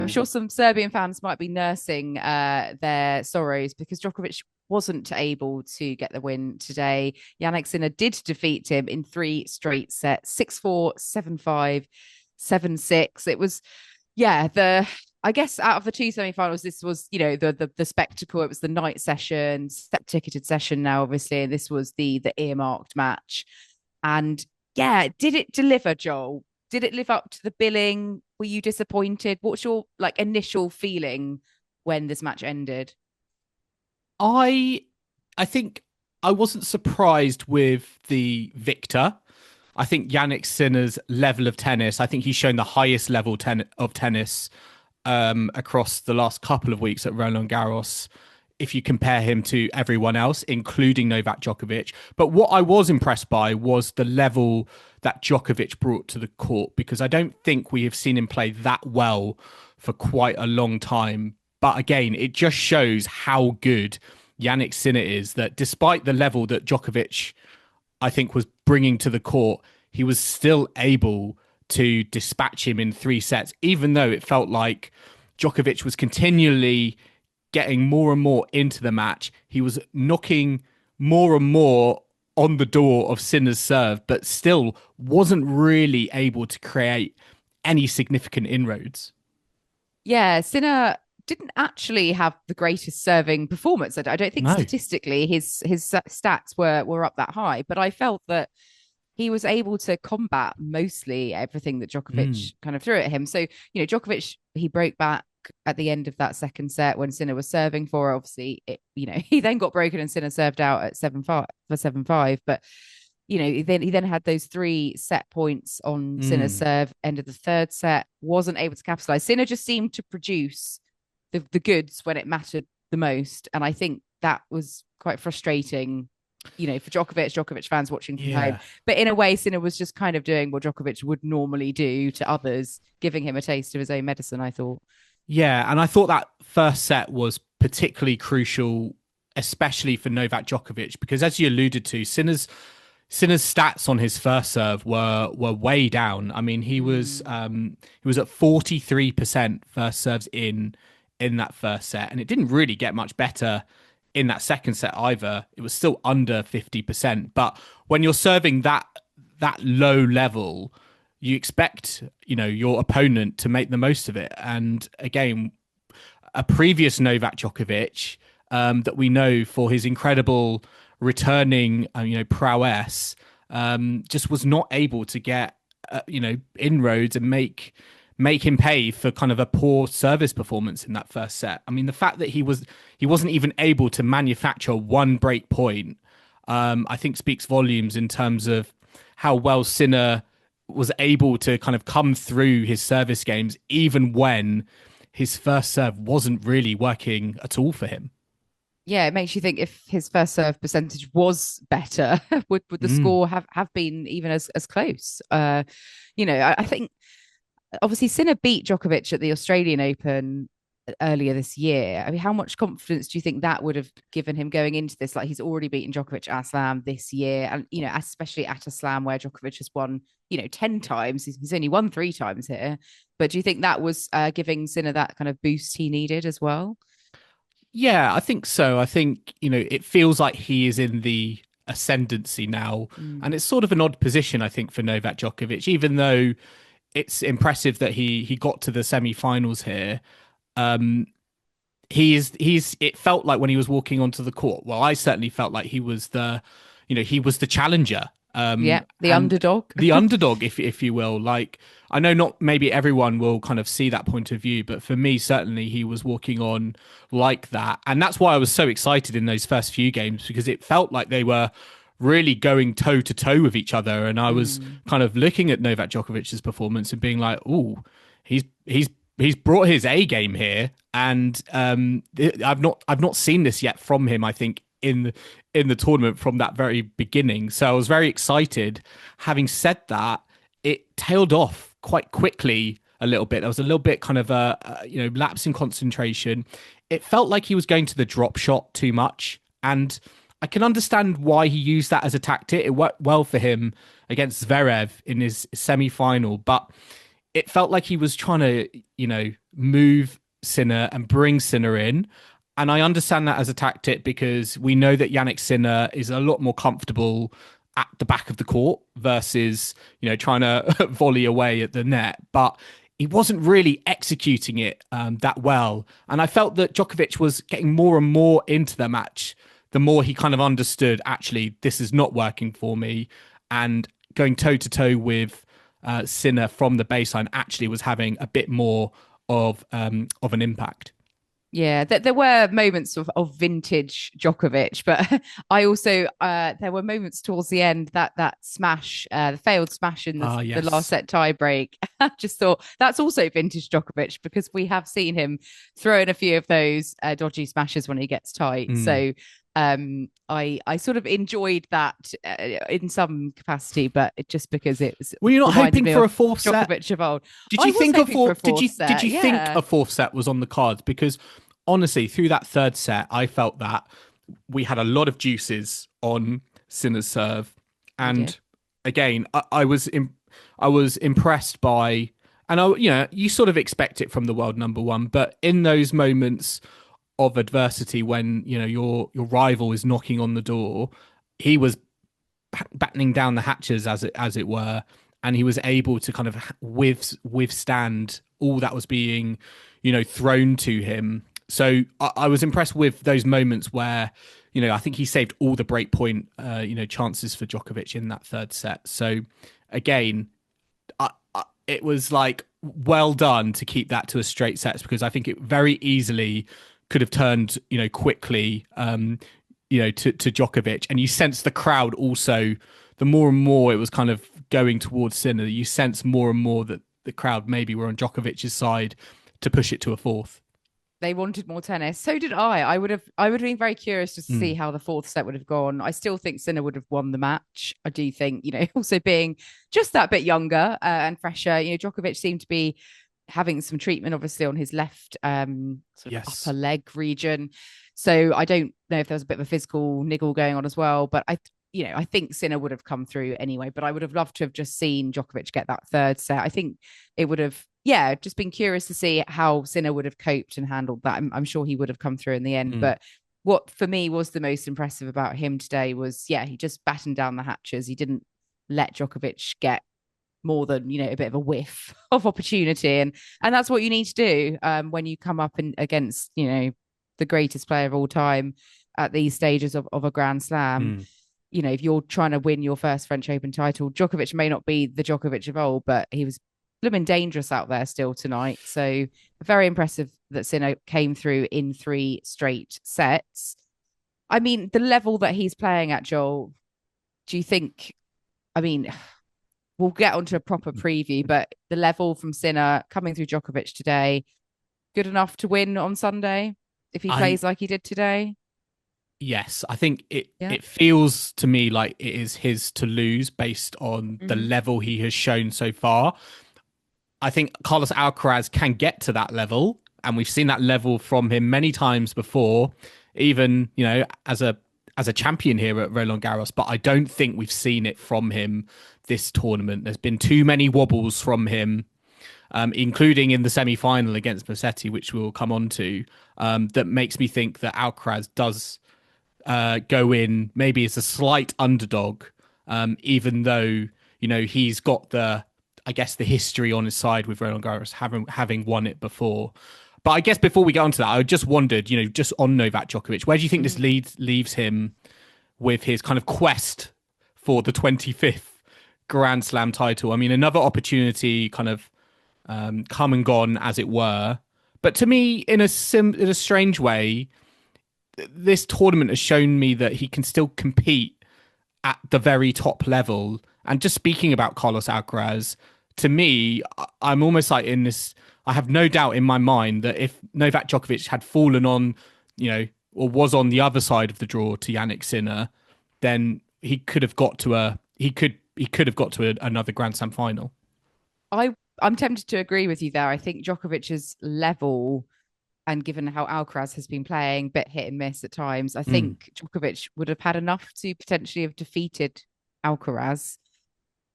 I'm sure some Serbian fans might be nursing their sorrows because Djokovic wasn't able to get the win today. Jannik Sinner did defeat him in three straight sets, 6-4, 7-5, 7-6. It was, yeah, I guess out of the two semi-finals, this was, the spectacle. It was the night session, step ticketed session now, obviously, and this was the earmarked match. And yeah, did it deliver, Joel? Did it live up to the billing? Were you disappointed? What's your initial feeling when this match ended? I I think I wasn't surprised with the victor. I think Yannick Sinner's level of tennis, I think he's shown the highest level of tennis across the last couple of weeks at Roland-Garros if you compare him to everyone else, including Novak Djokovic. But what I was impressed by was the level that Djokovic brought to the court, because I don't think we have seen him play that well for quite a long time. But again, it just shows how good Yannick Sinner is, that despite the level that Djokovic, I think, was bringing to the court, he was still able to dispatch him in three sets, even though it felt like Djokovic was continually getting more and more into the match. He was knocking more and more on the door of Sinner's serve, but still wasn't really able to create any significant inroads. Yeah, Sinner didn't actually have the greatest serving performance. I don't think No. statistically his stats were up that high, but I felt that he was able to combat mostly everything that Mm. Djokovic kind of threw at him. So, Djokovic, he broke back at the end of that second set when Sinner was serving for. Obviously, he then got broken and Sinner served out at 7-5 for 7-5. But he then had those three set points on Sinner's Mm. serve, end of the third set, wasn't able to capitalize. Sinner just seemed to produce the goods when it mattered the most. And I think that was quite frustrating, for Djokovic fans watching from home. Yeah. But in a way, Sinner was just kind of doing what Djokovic would normally do to others, giving him a taste of his own medicine, I thought. Yeah, and I thought that first set was particularly crucial, especially for Novak Djokovic, because as you alluded to, Sinner's stats on his first serve were way down. I mean, Mm. he was at 43% first serves in that first set, and it didn't really get much better in that second set either. It was still under 50%. But when you're serving that low level, you expect, your opponent to make the most of it. And again, a previous Novak Djokovic, that we know for his incredible returning, prowess, just was not able to get, inroads and make him pay for kind of a poor service performance in that first set. I mean, the fact that he wasn't even able to manufacture one break point, I think speaks volumes in terms of how well Sinner was able to kind of come through his service games, even when his first serve wasn't really working at all for him. Yeah, it makes you think if his first serve percentage was better, would the Mm. score have been even as close? I think obviously Sinner beat Djokovic at the Australian Open earlier this year. I mean, how much confidence do you think that would have given him going into this? Like, he's already beaten Djokovic at Slam this year, and especially at a Slam where Djokovic has won, 10 times. He's only won three times here. But do you think that was giving Sinner that kind of boost he needed as well? Yeah, I think so. I think, it feels like he is in the ascendancy now. And Mm. it's sort of an odd position, I think, for Novak Djokovic, even though it's impressive that he got to the semi-finals here. Um, it felt like when he was walking onto the court, well, I certainly felt like he was the challenger, Yeah, the and underdog. the underdog, if you will. Like, I know not maybe everyone will kind of see that point of view, but for me certainly he was walking on like that, and that's why I was so excited in those first few games, because it felt like they were really going toe to toe with each other, and I was Mm. kind of looking at Novak Djokovic's performance and being like, "Oh, he's brought his A game here," and I've not seen this yet from him. I think in the tournament from that very beginning, so I was very excited. Having said that, it tailed off quite quickly a little bit. There was a little bit kind of a lapse in concentration. It felt like he was going to the drop shot too much, and I can understand why he used that as a tactic. It worked well for him against Zverev in his semi-final, but it felt like he was trying to, move Sinner and bring Sinner in. And I understand that as a tactic because we know that Jannik Sinner is a lot more comfortable at the back of the court versus, trying to volley away at the net. But he wasn't really executing it that well. And I felt that Djokovic was getting more and more into the match the more he kind of understood, actually, this is not working for me. And going toe to toe with Sinner from the baseline actually was having a bit more of an impact. Yeah, there were moments of vintage Djokovic, but I also there were moments towards the end that smash, the failed smash in the last Yes. set tie break. I just thought that's also vintage Djokovic because we have seen him throw in a few of those dodgy smashes when he gets tight. Mm. So I sort of enjoyed that in some capacity, but just because it was Were you not reminded hoping me for of a fourth set? Djokovic of old. Did I you was think hoping for a did fourth did set, you think yeah. a fourth set was on the cards? Because honestly, through that third set, I felt that we had a lot of juices on Sinner's serve, We and did. again, I was impressed by, and you sort of expect it from the world number one, but in those moments of adversity when your rival is knocking on the door, he was battening down the hatches as it were, and he was able to kind of withstand all that was being thrown to him. So I was impressed with those moments where I think he saved all the break point chances for Djokovic in that third set. So again, it was like well done to keep that to a straight sets because I think it very easily could have turned quickly to Djokovic, and you sense the crowd also. The more and more it was kind of going towards Sinner, you sense more and more that the crowd maybe were on Djokovic's side to push it to a fourth. They wanted more tennis. So did I. I would have been very curious to see Mm. how the fourth set would have gone. I still think Sinner would have won the match. I do think, also being just that bit younger and fresher, Djokovic seemed to be having some treatment obviously on his left sort of Yes. upper leg region. So I don't know if there was a bit of a physical niggle going on as well, but I think Sinner would have come through anyway, but I would have loved to have just seen Djokovic get that third set. I think it would have, yeah, just been curious to see how Sinner would have coped and handled that. I'm sure he would have come through in the end. Mm. But what for me was the most impressive about him today was, yeah, he just battened down the hatches. He didn't let Djokovic get more than a bit of a whiff of opportunity, and that's what you need to do when you come up and against the greatest player of all time at these stages of a Grand Slam. Mm. If you're trying to win your first French Open title, Djokovic may not be the Djokovic of old, but he was blooming dangerous out there still tonight. So very impressive that Sinner came through in 3 straight sets. I mean, the level that he's playing at, Joel, do you think, I mean, we'll get onto a proper preview, but the level from Sinner coming through Djokovic today, good enough to win on Sunday if he I plays like he did today? Yes, I think it Yeah. it feels to me like it is his to lose based on the Mm-hmm. level he has shown so far. I think Carlos Alcaraz can get to that level, and we've seen that level from him many times before, even as a champion here at Roland-Garros. But I don't think we've seen it from him this tournament. There's been too many wobbles from him, including in the semi-final against Musetti, which we'll come on to, that makes me think that Alcaraz does go in maybe as a slight underdog, even though he's got I guess the history on his side with Roland Garros, having won it before. But I guess before we get onto that, I just wondered, just on Novak Djokovic, where do you think this Mm-hmm. leaves him with his kind of quest for the 25th Grand Slam title? I mean, another opportunity kind of come and gone, as it were. But to me, in a strange way, this tournament has shown me that he can still compete at the very top level. And just speaking about Carlos Alcaraz, to me, I'm almost like in this. I have no doubt in my mind that if Novak Djokovic had fallen on, or was on the other side of the draw to Jannik Sinner, then he could have got to he could have got to another Grand Slam final. I'm tempted to agree with you there. I think Djokovic's level, and given how Alcaraz has been playing, bit hit and miss at times, I Mm. think Djokovic would have had enough to potentially have defeated Alcaraz.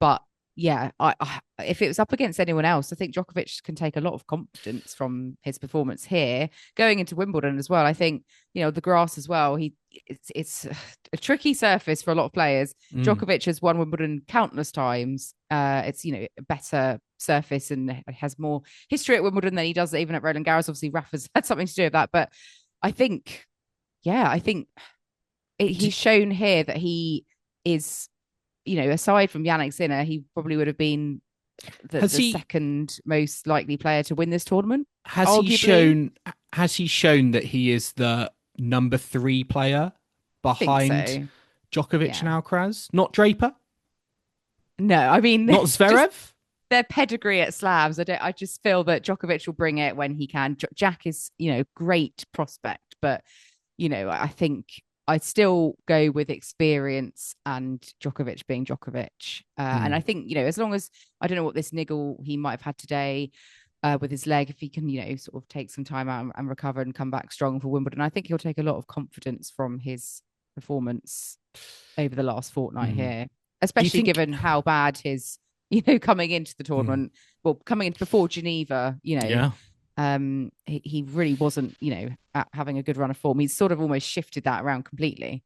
But yeah, if it was up against anyone else, I think Djokovic can take a lot of confidence from his performance here, going into Wimbledon as well. I think the grass as well. It's a tricky surface for a lot of players. Mm. Djokovic has won Wimbledon countless times. It's a better surface and has more history at Wimbledon than he does even at Roland-Garros. Obviously, Rafa's had something to do with that, but I think, yeah, I think Do, he's shown here that he is, aside from Jannik Sinner, he probably would have been the, has the he second most likely player to win this tournament, has he arguably. shown has he shown that he is the number 3 player I think behind so. Djokovic and Yeah. Alcaraz? Not Draper, No, I mean, not just Zverev. their pedigree at slams. I just feel that Djokovic will bring it when he can. Jack is, great prospect, but I think I'd still go with experience and Djokovic being Djokovic. And I Mm. think, as long as I don't know what this niggle he might have had today with his leg, if he can, sort of take some time out and recover and come back strong for Wimbledon, I think he'll take a lot of confidence from his performance over the last fortnight Mm. here, Do you especially think? given how bad his, coming into the Mm. tournament, well, coming into before Geneva, Yeah. he really wasn't, having a good run of form. He's sort of almost shifted that around completely.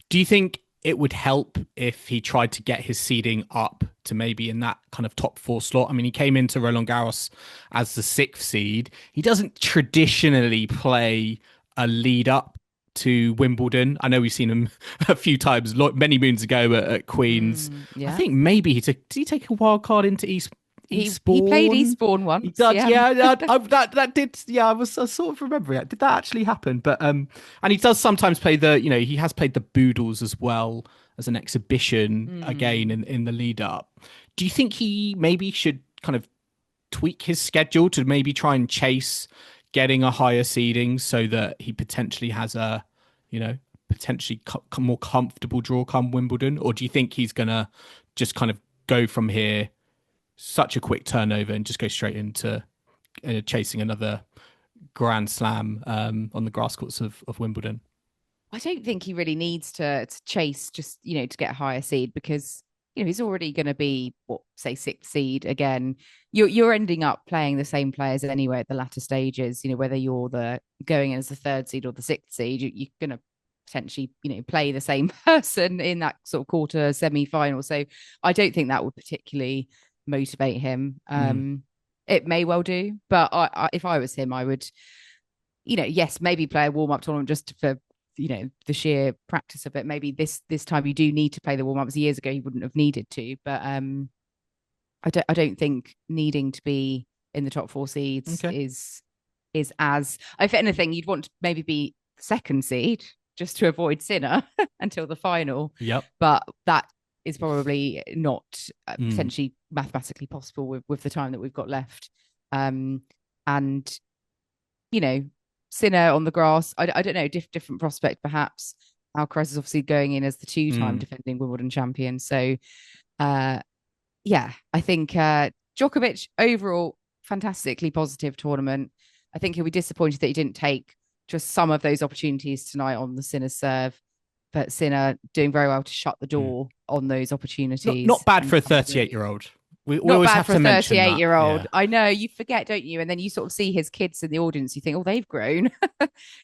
Do you think it would help if he tried to get his seeding up to maybe in that kind of top 4 slot? I mean, he came into Roland Garros as the 6th seed. He doesn't traditionally play a lead up to Wimbledon. I know we've seen him a few times, many moons ago at Queen's. I Yeah. think maybe did he take a wild card into He played Eastbourne? Eastbourne He once, does, yeah. yeah. That did, yeah. I sort of remembering it. Did that actually happen? But and he does sometimes play he has played the Boodles as well as an exhibition again Mm. in the lead up. Do you think he maybe should kind of tweak his schedule to maybe try and chase getting a higher seeding so that he potentially has a, potentially more comfortable draw come Wimbledon? Or do you think he's gonna just kind of go from here, such a quick turnover, and just go straight into chasing another Grand Slam on the grass courts of Wimbledon? I don't think he really needs to chase just, to get a higher seed because, he's already going to be, what, say, 6th seed again. You're ending up playing the same players anyway at the latter stages, whether you're the going in as the 3rd seed or the 6th seed, you're going to potentially, play the same person in that sort of quarter semi-final. So I don't think that would particularly motivate him. Mm. It may well do, but if I was him, I would, yes, maybe play a warm-up tournament just for the sheer practice of it. Maybe this time you do need to play the warm-ups. Years ago he wouldn't have needed to, but I don't think needing to be in the top 4 seeds Okay. is as, if anything, you'd want to maybe be 2nd seed just to avoid Sinner until the final. Yep. But that is probably not Mm. potentially mathematically possible with the time that we've got left. And Sinner on the grass, I don't know, different prospect perhaps. Alcaraz is obviously going in as the 2-time Mm. defending Wimbledon champion. So, yeah, I think Djokovic overall, fantastically positive tournament. I think he'll be disappointed that he didn't take just some of those opportunities tonight on the Sinner serve. But Sinner doing very well to shut the Mm. door on those Not opportunities. bad And for a 38-year-old. We not always bad have for to a mention 38 that. year old. Yeah. I know, you forget, don't you? And then you sort of see his kids in the audience. You think, oh, they've grown.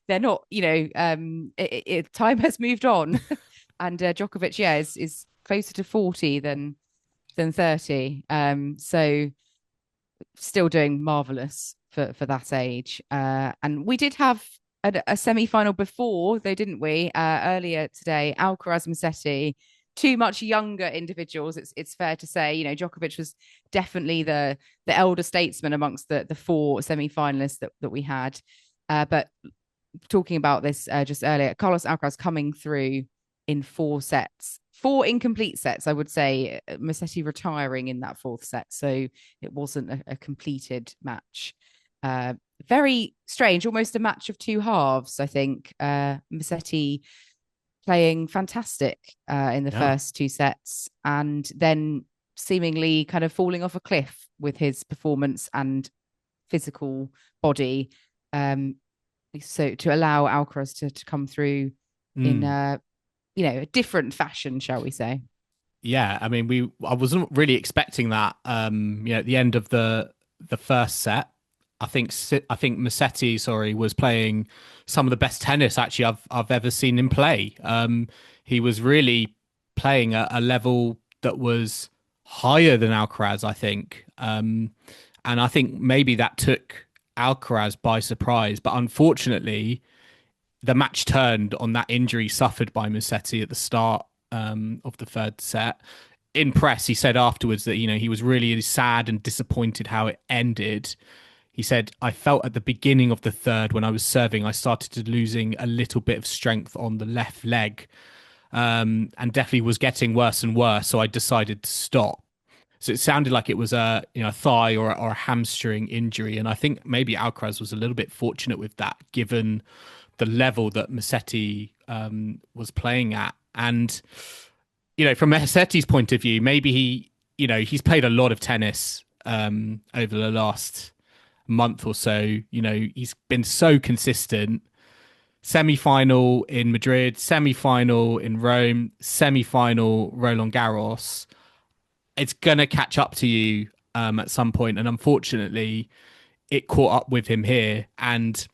They're not, time has moved on. And Djokovic, yeah, is closer to 40 than 30. So still doing marvelous for that age. And we did have a semi-final before, though, didn't we? Earlier today, Alcaraz, Musetti, two much younger individuals. It's fair to say, Djokovic was definitely the elder statesman amongst the 4 semi-finalists that we had. But talking about this just earlier, Carlos Alcaraz coming through in 4 incomplete sets, I would say. Musetti retiring in that 4th set, so it wasn't a completed match. Very strange, almost a match of 2 halves, I think. Musetti playing fantastic in the Yeah. first 2 sets and then seemingly kind of falling off a cliff with his performance and physical body. So to allow Alcaraz to come through in Mm. a different fashion, shall we say? Yeah, I mean, I wasn't really expecting that. At the end of the first set, I think Musetti, sorry, was playing some of the best tennis actually I've ever seen him play. He was really playing a level that was higher than Alcaraz, I think. And I think maybe that took Alcaraz by surprise. But unfortunately, the match turned on that injury suffered by Musetti at the start of the third set. In press, he said afterwards that he was really sad and disappointed how it ended. He said, "I felt at the beginning of the third when I was serving, I started to losing a little bit of strength on the left leg, and definitely was getting worse and worse. So I decided to stop." So it sounded like it was a thigh or a hamstring injury, and I think maybe Alcaraz was a little bit fortunate with that, given the level that Musetti was playing at. And from Musetti's point of view, maybe he's played a lot of tennis over the last month or so. He's been so consistent. Semi-final in Madrid, semi-final in Rome, semi-final Roland-Garros. It's gonna catch up to you at some point, and unfortunately, it caught up with him here. And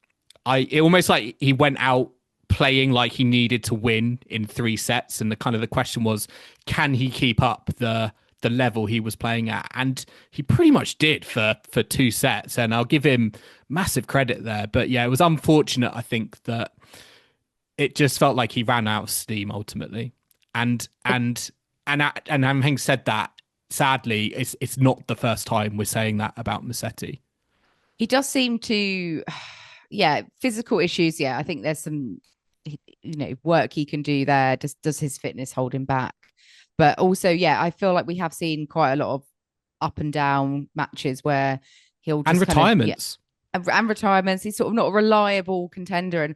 it almost like he went out playing like he needed to win in 3 sets, and the question was, can he keep up the level he was playing at? And he pretty much did for 2 sets, and I'll give him massive credit there. But yeah, it was unfortunate, I think, that it just felt like he ran out of steam ultimately. And having said that, sadly, it's not the first time we're saying that about Musetti. He does seem to, yeah, physical issues. Yeah, I think there's some, work he can do there. Does his fitness hold him back? But also, yeah, I feel like we have seen quite a lot of up and down matches where he'll just and retirements. And retirements. He's sort of not a reliable contender. And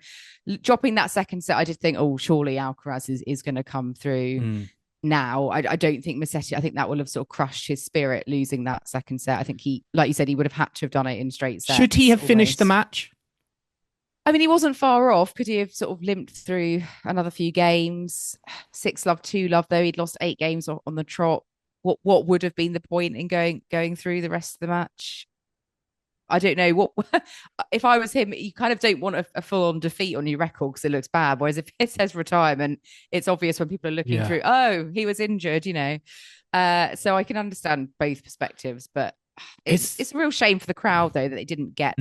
dropping that second set, I did think, oh, surely Alcaraz is going to come through. Now, I don't think Musetti, I think that will have sort of crushed his spirit losing that second set. I think he, like you said, he would have had to have done it in straight sets. Should he have finished the match? I mean, he wasn't far off. Could he have sort of limped through another few games? 6-love, 2-love, though. He'd lost 8 games on the trot. What would have been the point in going through the rest of the match? I don't know. What if I was him? You kind of don't want a full-on defeat on your record because it looks bad. Whereas if it says retirement, it's obvious when people are looking through. Oh, he was injured, So I can understand both perspectives, but it's a real shame for the crowd though that they didn't get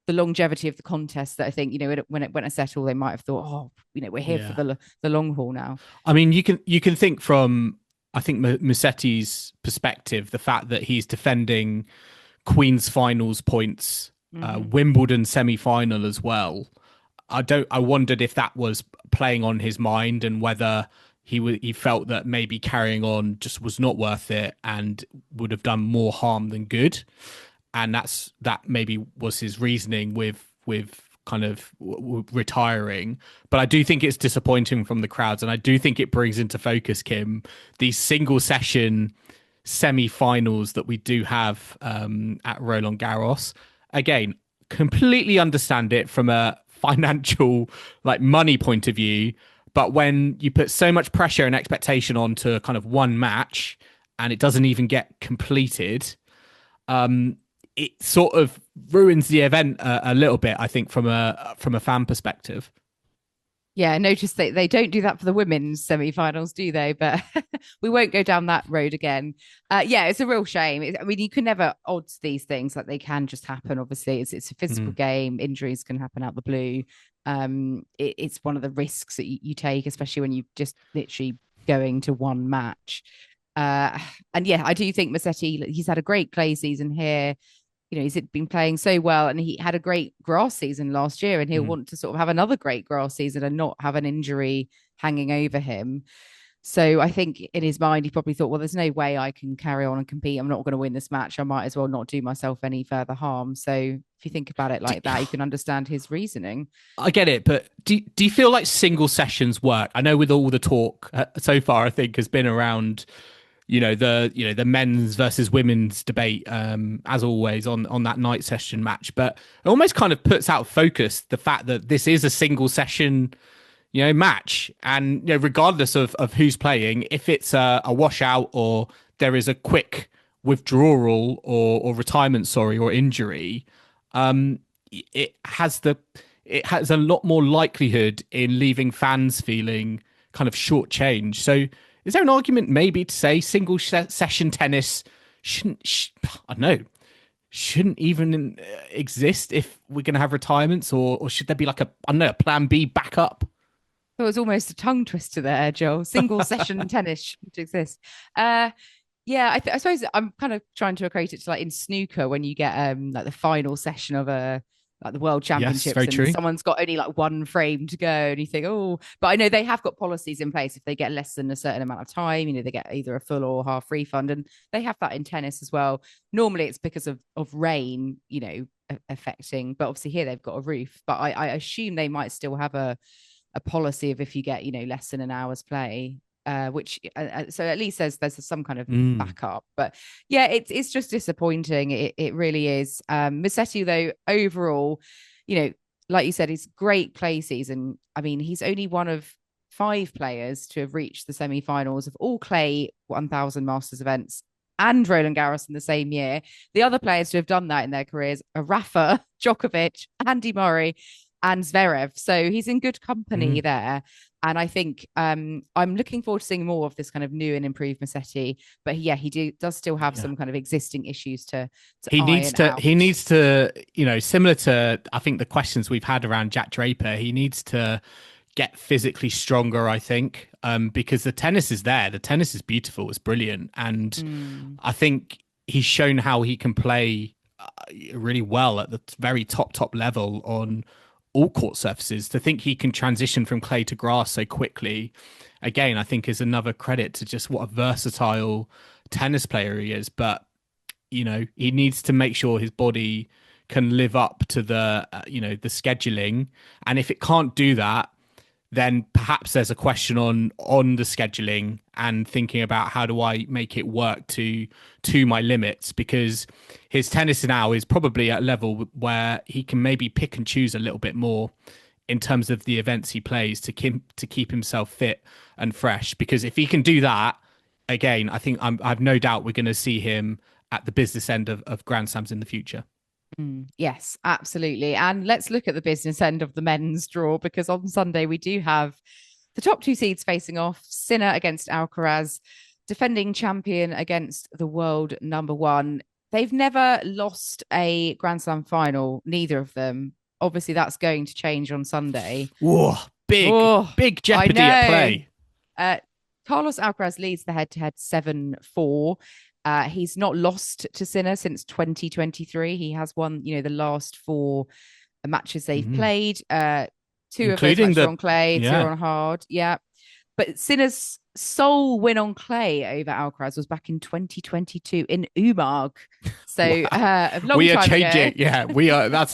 the longevity of the contest. That I think when it went a settle, they might have thought, oh, we're here for the long haul now. I mean, you can think from I think Musetti's perspective, the fact that he's defending Queen's finals points, Wimbledon semi-final as well. I wondered if that was playing on his mind and whether he felt that maybe carrying on just was not worth it and would have done more harm than good. And that maybe was his reasoning with kind of retiring. But I do think it's disappointing from the crowds, and I do think it brings into focus, Kim, these single session semi-finals that we do have at Roland-Garros. Again, completely understand it from a financial, like, money point of view, but when you put so much pressure and expectation onto kind of one match and it doesn't even get completed, it sort of ruins the event a little bit, I think, from a fan perspective. Yeah, I noticed they don't do that for the women's semi-finals, do they? But we won't go down that road again. Yeah, it's a real shame. I mean, you can never odds these things. Like, they can just happen. Obviously, it's a physical game. Injuries can happen out the blue. It's one of the risks that you take, especially when you're just literally going to one match. And yeah, I do think Musetti, he's had a great clay season here. He's been playing so well, and he had a great grass season last year, and he'll want to sort of have another great grass season and not have an injury hanging over him. So I think in his mind, he probably thought, well, there's no way I can carry on and compete. I'm not going to win this match. I might as well not do myself any further harm. So if you think about it like that, you can understand his reasoning. I get it, but do you feel like single sessions work? I know with all the talk so far, I think, has been around the men's versus women's debate, as always on that night session match, but it almost kind of puts out of focus the fact that this is a single session, match. And regardless of who's playing, if it's a washout or there is a quick withdrawal or retirement, sorry, or injury, um, it has a lot more likelihood in leaving fans feeling kind of shortchanged. So, is there an argument maybe to say single session tennis I don't know, shouldn't even exist if we're going to have retirements, or should there be like I don't know, a plan B backup? It was almost a tongue twister there, Joel. Single session tennis shouldn't exist. Yeah, I suppose I'm kind of trying to equate it to like in snooker when you get like the final session of a like the World Yes, Championships very and true. someone's got only like one frame to go and you think, oh, but I know they have got policies in place if they get less than a certain amount of time, they get either a full or half refund, and they have that in tennis as well. Normally it's because of rain, affecting, but obviously here they've got a roof. But I assume they might still have a policy of if you get less than an hour's play, which so at least there's some kind of Mm. backup. But yeah, it's just disappointing. It really is. Musetti though, overall, like you said, he's great play season. I mean, he's only one of 5 players to have reached the semi-finals of all clay 1000 Masters events and Roland-Garros in the same year. The other players to have done that in their careers are Rafa, Djokovic, Andy Murray, and Zverev. So he's in good company Mm. there. And I think I'm looking forward to seeing more of this kind of new and improved Musetti. But yeah, does still have Yeah. some kind of existing issues to He needs iron to, out. similar to, I think, the questions we've had around Jack Draper, he needs to get physically stronger, I think, because the tennis is there. The tennis is beautiful. It's brilliant. And Mm. I think he's shown how he can play really well at the very top level on all court surfaces. To think he can transition from clay to grass so quickly, again, I think is another credit to just what a versatile tennis player he is. But he needs to make sure his body can live up to the scheduling, and if it can't do that, then perhaps there's a question on the scheduling and thinking about how do I make it work to my limits, because his tennis now is probably at a level where he can maybe pick and choose a little bit more in terms of the events he plays to keep himself fit and fresh. Because if he can do that, again, I think I've no doubt we're going to see him at the business end of Grand Slams in the future. Yes, absolutely. And let's look at the business end of the men's draw, because on Sunday we do have the top 2 seeds facing off: Sinner against Alcaraz, defending champion against the world #1. They've never lost a Grand Slam final, neither of them. Obviously, that's going to change on Sunday. Whoa, big I jeopardy at know. play. Carlos Alcaraz leads the head-to-head 7-4. He's not lost to Sinner since 2023. He has won, the last 4 matches they've played. 2 of those Including matches are on clay, 2 yeah. are on hard. Yeah. But Sinner's sole win on clay over Alcaraz was back in 2022 in Umag. So a long We are time changing. ago. Yeah, we are. That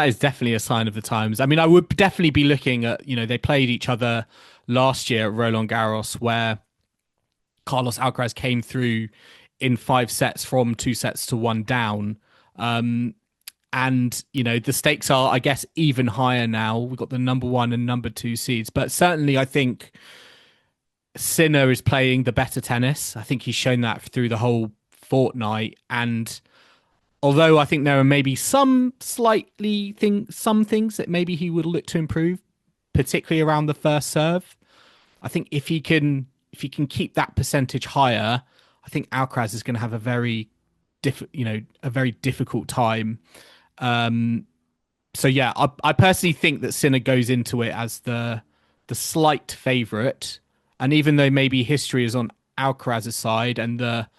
is definitely a sign of the times. I mean, I would definitely be looking at, they played each other last year at Roland-Garros, where Carlos Alcaraz came through in 5 sets from 2 sets to 1 down. And, the stakes are, I guess, even higher now. We've got the #1 and #2 seeds. But certainly, I think Sinner is playing the better tennis. I think he's shown that through the whole fortnight. And although I think there are maybe some things that maybe he would look to improve, particularly around the first serve, I think if he can keep that percentage higher, I think Alcaraz is going to have a very difficult time. So yeah, I personally think that Sinner goes into it as the slight favourite, and even though maybe history is on Alcaraz's side and the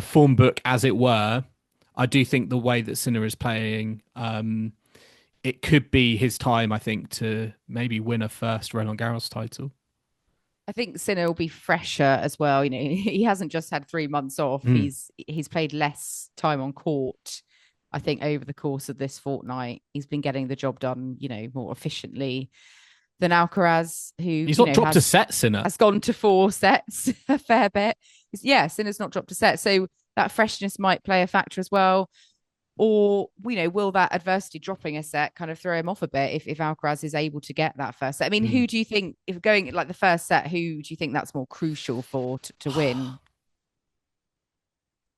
form book, as it were, I do think the way that Sinner is playing, it could be his time, I think, to maybe win a first Roland-Garros title. I think Sinner will be fresher as well. He hasn't just had 3 months off. He's played less time on court. I think over the course of this fortnight, he's been getting the job done, more efficiently than Alcaraz, who he's not dropped a set. Sinner has gone to 4 sets a fair bit. Yeah, Sinner's not dropped a set, so that freshness might play a factor as well. Or, will that adversity dropping a set kind of throw him off a bit if Alcaraz is able to get that first set? I mean, Mm. who do you think, if going like the first set, who do you think that's more crucial for to win?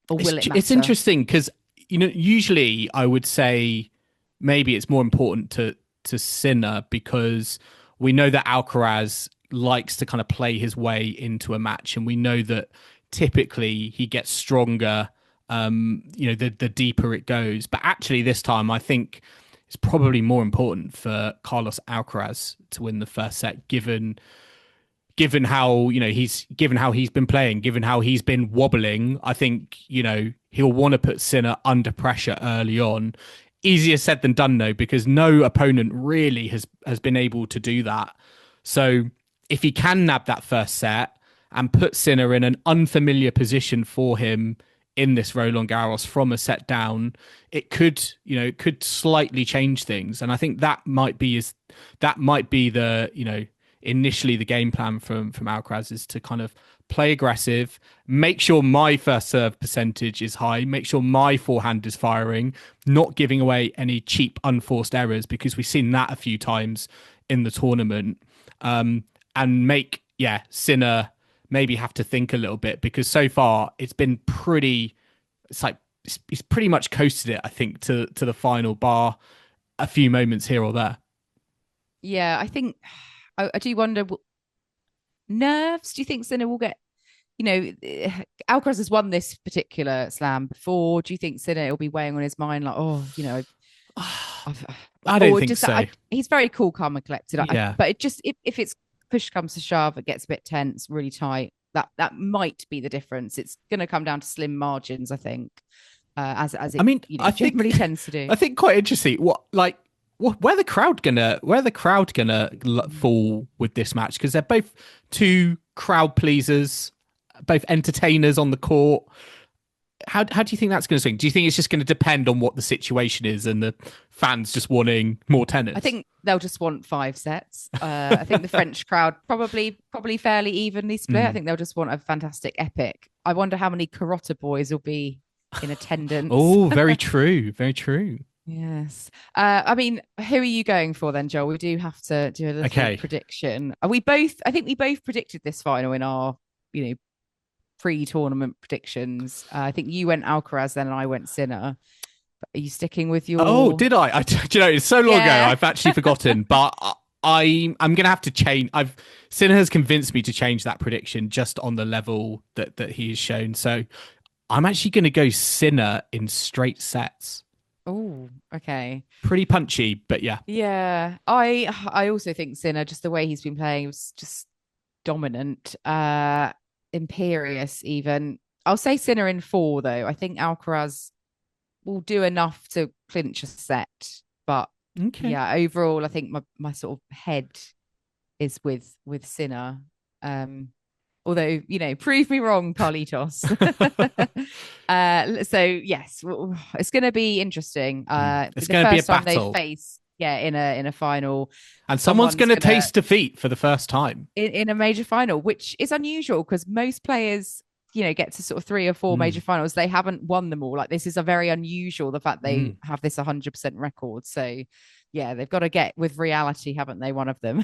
Or will it It's matter? interesting because usually I would say maybe it's more important to Sinner because we know that Alcaraz likes to kind of play his way into a match, and we know that typically he gets stronger. The deeper it goes, but actually this time I think it's probably more important for Carlos Alcaraz to win the first set, given how he's been playing, given how he's been wobbling. I think he'll want to put Sinner under pressure early on. Easier said than done though, because no opponent really has been able to do that. So if he can nab that first set and put Sinner in an unfamiliar position for him in this Roland-Garros from a set down, it could slightly change things. And I think that might be the initially the game plan from Alcaraz is to kind of play aggressive, make sure my first serve percentage is high, make sure my forehand is firing, not giving away any cheap unforced errors, because we've seen that a few times in the tournament. And make Sinner maybe have to think a little bit, because so far it's been pretty. It's like he's pretty much coasted it, I think, to the final, bar a few moments here or there. Yeah, I think I do wonder, nerves. Do you think Sinner will get? Alcaraz has won this particular slam before. Do you think Sinner will be weighing on his mind like, I don't think so. He's very cool, calm, and collected. Yeah. But it just if it's push comes to shove, it gets a bit tense, really tight. That might be the difference. It's going to come down to slim margins, I think. As it, I think generally tends to do. I think quite interesting. Where the crowd gonna fall with this match, because they're both two crowd pleasers, both entertainers on the court. How do you think that's going to swing? Do you think it's just going to depend on what the situation is and the fans just wanting more tennis? I think they'll just want 5 sets. I think the French crowd probably fairly evenly split. I think they'll just want a fantastic epic. I wonder how many Carota boys will be in attendance. Oh, very true. Very true. Yes. I mean, who are you going for then, Joel? We do have to do a little prediction. I think we both predicted this final in our, pre-tournament predictions. I think you went Alcaraz then and I went Sinner. Are you sticking with your... Oh, did I? It's so long ago, I've actually forgotten. But I'm going to have to change. Sinner has convinced me to change that prediction just on the level that he has shown. So I'm actually going to go Sinner in straight sets. Oh, okay. Pretty punchy, but yeah. Yeah. I also think Sinner, just the way he's been playing, was just dominant. Imperious even. I'll say Sinner in 4 though. I think Alcaraz will do enough to clinch a set, but yeah, overall I think my sort of head is with Sinner. Although, prove me wrong, Carlitos. So yes, it's going to be interesting. It's going to be a battle. They face, in a final, and someone's going to taste defeat for the first time in a major final, which is unusual because most players, get to sort of 3 or 4 major finals. They haven't won them all. Like, this is a very unusual, the fact they have this 100% record. So yeah, they've got to get with reality, haven't they? One of them.